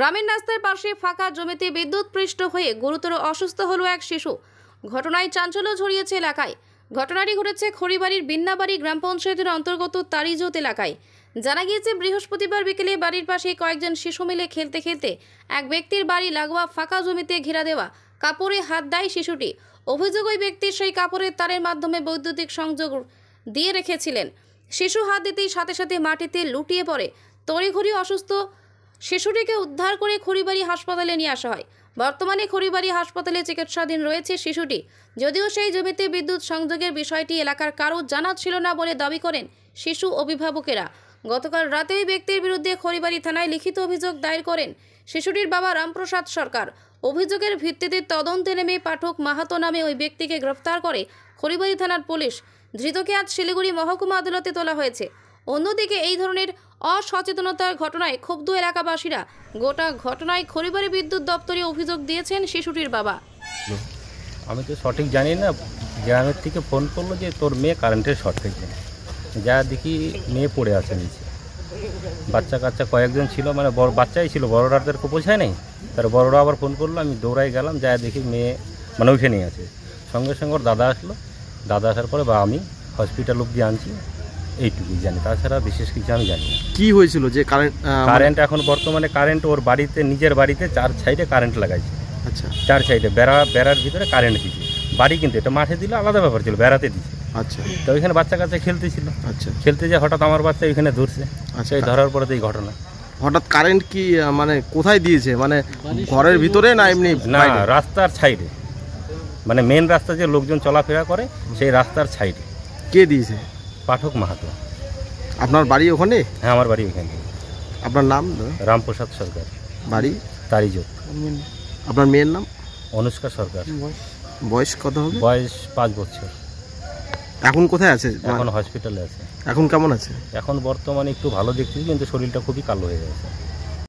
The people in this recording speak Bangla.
গ্রামের রাস্তার পাশে ফাঁকা জমিতে বিদ্যুৎপৃষ্ট হয়ে গুরুতর অসুস্থ হলো এক শিশু। ঘটনায় চাঞ্চল্য ছড়িয়েছে এলাকায়। ঘটনাটি ঘটেছে খড়িবাড়ির বিন্নাবাড়ি গ্রাম পঞ্চায়েতের অন্তর্গত তারিজোত এলাকায়। জানা গিয়েছে বৃহস্পতিবার বিকেলে বাড়ির পাশে কয়েকজন শিশু মিলে খেলতে খেলতে এক ব্যক্তির বাড়ি লাগোয়া ফাঁকা জমিতে ঘেরা দেওয়া কাপড়ে হাত দেয় শিশুটি। অভিযোগ, ওই ব্যক্তি সেই কাপড়ের তারের মাধ্যমে বৈদ্যুতিক সংযোগ দিয়ে রেখেছিলেন। শিশু হাত দিতেই সাথে সাথে মাটিতে লুটিয়ে পড়ে। তড়িঘড়ি অসুস্থ শিশুটিকে উদ্ধার করে খড়িবাড়ি হাসপাতালে নিয়ে আসা হয়। বর্তমানে খড়িবাড়ি হাসপাতালে চিকিৎসাধীন রয়েছে শিশুটি। যদিও সেই জমিতে বিদ্যুৎ সংযোগের বিষয়টি এলাকার কারো জানা ছিল না বলে দাবি করেন শিশু অভিভাবকেরা। গতকাল রাতে ওই ব্যক্তির বিরুদ্ধে খড়িবাড়ি থানায় লিখিত অভিযোগ দায়ের করেন শিশুটির বাবা রামপ্রসাদ সরকার। অভিযোগের ভিত্তিতে তদন্তে নেমে পাঠক মাহাতো নামে ওই ব্যক্তিকে গ্রেফতার করে খড়িবাড়ি থানার পুলিশ। ধৃতকে আজ শিলিগুড়ি মহকুমা আদালতে তোলা হয়েছে। অন্যদিকে এই ধরনের অসচেতনতার ঘটনায় ক্ষুব্ধ এলাকাবাসীরা। গোটা ঘটনায় খড়িবাড়ি বিদ্যুৎ দপ্তরে অভিযোগ দিয়েছেন শিশুটির বাবা। আমি তো সঠিক জানি না, গ্রামের থেকে ফোন করলো যে তোর মেয়ে কারেন্টের শর্ট থেকে, যা দেখি মেয়ে পড়ে আছে নিচে। বাচ্চা কাচ্চা কয়েকজন ছিল, মানে বড় বাচ্চাই ছিল, বড়রাদেরকে বোঝায় নাই। তার বড়রা আবার ফোন করলো, আমি দৌড়াই গেলাম, যা দেখি মেয়ে মানে ওইখানেই আছে। সঙ্গে সঙ্গে ওর দাদা আসলো, দাদা আসার পরে বা আমি হসপিটাল অব্দি আনছি, এইটুকুই জানি, তাছাড়া বিশেষ কিছু আমি জানি না। কি হয়েছিল যে কারেন্ট এখন বর্তমানে কারেন্ট ওর বাড়িতে, নিজের বাড়িতে 4 সাইডে কারেন্ট লাগাইছে। আচ্ছা, 4 সাইডে বেড়ার ভিতরে কারেন্ট দিচ্ছে। বাড়ি কিন্তু এটা মাঠে দিলে আলাদা ব্যাপার ছিল, বেড়াতে দিচ্ছে। আচ্ছা, তো ওইখানে বাচ্চা কাচ্চা খেলতেছিল। আচ্ছা, খেলতে যায় হঠাৎ আমার বাচ্চা ওইখানে ধরছে। আচ্ছা, এই ধরার পরে তো এই ঘটনা। হঠাৎ কারেন্ট কি মানে কোথায় দিয়েছে, মানে ঘরের ভিতরে না এমনি? না, রাস্তার সাইডে, মানে মেন রাস্তা যে লোকজন চলাফেরা করে সেই রাস্তার সাইডে। কে দিয়েছে? পাঠক মাহাতো। আপনার বাড়ি ওখানে? হ্যাঁ, আমার বাড়ি ওইখানে। আপনার নাম? রামপ্রসাদ সরকার, বাড়ি তারিজোত। আপনার মেয়ের নাম? অনুষ্কা সরকার। বয়স কত হবে? বয়স 5 বছর। এখন কোথায় আছে? এখন হসপিটালে আছে। এখন কেমন আছে? এখন বর্তমানে একটু ভালো দেখতেছি, কিন্তু শরীরটা খুবই কালো হয়ে গেছে।